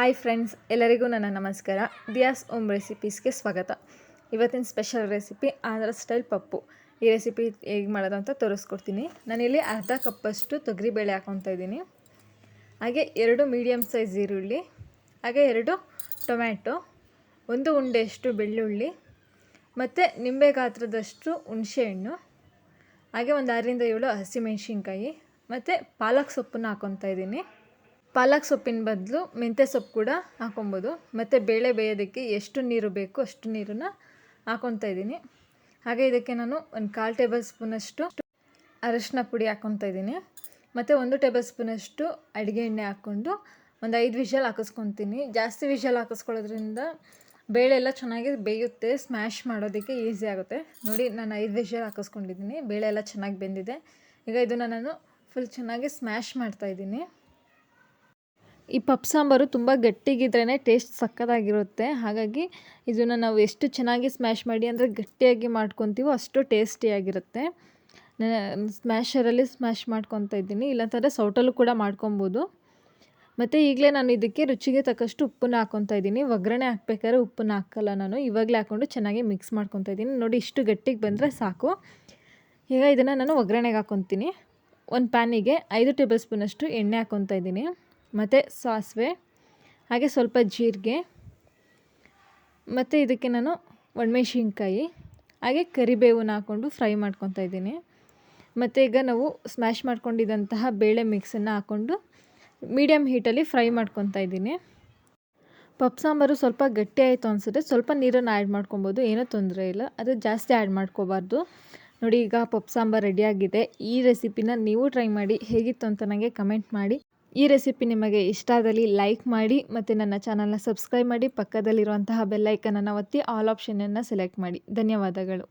Hi friends, ಎಲ್ಲರಿಗೂ ನನ್ನ ನಮಸ್ಕಾರ. ದಿಯಾಸ್ ಓಮ್ ರೆಸಿಪೀಸ್ಗೆ ಸ್ವಾಗತ. ಇವತ್ತಿನ special recipe Andhra style Pappu. ಈ ರೆಸಿಪಿ ಹೇಗೆ ಮಾಡೋದು ಅಂತ ತೋರಿಸ್ಕೊಡ್ತೀನಿ. ನಾನಿಲ್ಲಿ ಅರ್ಧ ಕಪ್ಪಷ್ಟು ತೊಗರಿಬೇಳೆ ಹಾಕ್ಕೊತಾ ಇದ್ದೀನಿ. ಹಾಗೆ 2 ಮೀಡಿಯಮ್ ಸೈಜ್ ಈರುಳ್ಳಿ, ಹಾಗೆ 2 ಟೊಮ್ಯಾಟೊ, 1 ಉಂಡೆಯಷ್ಟು ಬೆಳ್ಳುಳ್ಳಿ ಮತ್ತು ನಿಂಬೆ ಗಾತ್ರದಷ್ಟು ಹುಣಸೆಹಣ್ಣು, ಹಾಗೆ ಒಂದು 6ರಿಂದ 7 ಹಸಿಮೆಣಸಿನ್ಕಾಯಿ ಮತ್ತು ಪಾಲಕ್ ಸೊಪ್ಪನ್ನು ಹಾಕ್ಕೊತಾ ಇದ್ದೀನಿ. ಪಾಲಕ್ ಸೊಪ್ಪಿನ ಬದಲು ಮೆಂತ್ಯ ಸೊಪ್ಪು ಕೂಡ ಹಾಕೊಬೋದು. ಮತ್ತು ಬೇಳೆ ಬೇಯೋದಕ್ಕೆ ಎಷ್ಟು ನೀರು ಬೇಕು ಅಷ್ಟು ನೀರನ್ನು ಹಾಕ್ಕೊತಾ ಇದ್ದೀನಿ. ಹಾಗೆ ಇದಕ್ಕೆ ನಾನು 1/4 ಟೇಬಲ್ ಸ್ಪೂನಷ್ಟು ಅರಶಿನ ಪುಡಿ ಹಾಕ್ಕೊತಾ ಇದ್ದೀನಿ. ಮತ್ತು 1 ಟೇಬಲ್ ಸ್ಪೂನಷ್ಟು ಅಡುಗೆ ಎಣ್ಣೆ ಹಾಕ್ಕೊಂಡು ಒಂದು 5 ವಿಷಲ್ ಹಾಕಿಸ್ಕೊತೀನಿ. ಜಾಸ್ತಿ ವಿಷಲ್ ಹಾಕಿಸ್ಕೊಳ್ಳೋದ್ರಿಂದ ಬೇಳೆ ಎಲ್ಲ ಚೆನ್ನಾಗಿ ಬೇಯುತ್ತೆ, ಸ್ಮ್ಯಾಶ್ ಮಾಡೋದಕ್ಕೆ ಈಸಿ ಆಗುತ್ತೆ. ನೋಡಿ, ನಾನು 5 ವಿಷಲ್ ಹಾಕಿಸ್ಕೊಂಡಿದ್ದೀನಿ. ಬೇಳೆ ಎಲ್ಲ ಚೆನ್ನಾಗಿ ಬೆಂದಿದೆ. ಈಗ ಇದನ್ನು ನಾನು ಫುಲ್ ಚೆನ್ನಾಗಿ ಸ್ಮ್ಯಾಶ್ ಮಾಡ್ತಾಯಿದ್ದೀನಿ. ಈ ಪಪ್ಪು ಸಾಂಬಾರು ತುಂಬ ಗಟ್ಟಿಗಿದ್ರೇ ಟೇಸ್ಟ್ ಸಕ್ಕತ್ತಾಗಿರುತ್ತೆ. ಹಾಗಾಗಿ ಇದನ್ನು ನಾವು ಎಷ್ಟು ಚೆನ್ನಾಗಿ ಸ್ಮ್ಯಾಶ್ ಮಾಡಿ ಅಂದರೆ ಗಟ್ಟಿಯಾಗಿ ಮಾಡ್ಕೊತೀವೋ ಅಷ್ಟು ಟೇಸ್ಟಿಯಾಗಿರುತ್ತೆ. ಸ್ಮ್ಯಾಶರಲ್ಲಿ ಸ್ಮ್ಯಾಶ್ ಮಾಡ್ಕೊತಾ ಇದ್ದೀನಿ, ಇಲ್ಲಾಂತಂದರೆ ಸೌಟಲ್ಲೂ ಕೂಡ ಮಾಡ್ಕೊಬೋದು. ಮತ್ತು ಈಗಲೇ ನಾನು ಇದಕ್ಕೆ ರುಚಿಗೆ ತಕ್ಕಷ್ಟು ಉಪ್ಪನ್ನು ಹಾಕ್ಕೊತಾ ಇದ್ದೀನಿ. ಒಗ್ಗರಣೆ ಹಾಕ್ಬೇಕಾದ್ರೆ ಉಪ್ಪನ್ನು ಹಾಕಲ್ಲ ನಾನು, ಇವಾಗಲೇ ಹಾಕ್ಕೊಂಡು ಚೆನ್ನಾಗಿ ಮಿಕ್ಸ್ ಮಾಡ್ಕೊತಾ ಇದ್ದೀನಿ. ನೋಡಿ, ಇಷ್ಟು ಗಟ್ಟಿಗೆ ಬಂದರೆ ಸಾಕು. ಈಗ ಇದನ್ನು ನಾನು ಒಗ್ಗರಣೆಗೆ ಹಾಕ್ಕೊತೀನಿ. ಒಂದು ಪ್ಯಾನಿಗೆ 5 ಟೇಬಲ್ ಸ್ಪೂನಷ್ಟು ಎಣ್ಣೆ ಹಾಕ್ಕೊತಾ ಇದ್ದೀನಿ. ಮತ್ತು ಸಾಸಿವೆ, ಹಾಗೆ ಸ್ವಲ್ಪ ಜೀರಿಗೆ, ಮತ್ತು ಇದಕ್ಕೆ ನಾನು ಒಣಮೆಣಸಿನ್ಕಾಯಿ ಹಾಗೆ ಕರಿಬೇವನ್ನ ಹಾಕ್ಕೊಂಡು ಫ್ರೈ ಮಾಡ್ಕೊತಾ ಇದ್ದೀನಿ. ಮತ್ತು ಈಗ ನಾವು ಸ್ಮ್ಯಾಶ್ ಮಾಡ್ಕೊಂಡಿದ್ದಂತಹ ಬೇಳೆ ಮಿಕ್ಸನ್ನು ಹಾಕ್ಕೊಂಡು ಮೀಡಿಯಮ್ ಹೀಟಲ್ಲಿ ಫ್ರೈ ಮಾಡ್ಕೊತಾ ಇದ್ದೀನಿ. ಪಪ್ಪು ಸಾಂಬಾರು ಸ್ವಲ್ಪ ಗಟ್ಟಿ ಆಯಿತು ಅನಿಸಿದ್ರೆ ಸ್ವಲ್ಪ ನೀರನ್ನು ಆ್ಯಡ್ ಮಾಡ್ಕೊಬೋದು, ಏನೂ ತೊಂದರೆ ಇಲ್ಲ. ಅದು ಜಾಸ್ತಿ ಆ್ಯಡ್ ಮಾಡ್ಕೋಬಾರ್ದು. ನೋಡಿ, ಈಗ ಪಪ್ಪು ಸಾಂಬಾರು ರೆಡಿಯಾಗಿದೆ. ಈ ರೆಸಿಪಿನ ನೀವು ಟ್ರೈ ಮಾಡಿ, ಹೇಗಿತ್ತು ಅಂತ ನನಗೆ ಕಮೆಂಟ್ ಮಾಡಿ. ಈ ರೆಸಿಪಿ ನಿಮಗೆ ಇಷ್ಟ ಆದಲ್ಲಿ ಲೈಕ್ ಮಾಡಿ ಮತ್ತು ನನ್ನ ಚಾನಲ್ನ ಸಬ್ಸ್ಕ್ರೈಬ್ ಮಾಡಿ. ಪಕ್ಕದಲ್ಲಿರುವಂತಹ ಬೆಲ್ ಐಕನನ್ನು ಒತ್ತಿ ಆಲ್ ಆಪ್ಷನನ್ನು ಸೆಲೆಕ್ಟ್ ಮಾಡಿ. ಧನ್ಯವಾದಗಳು.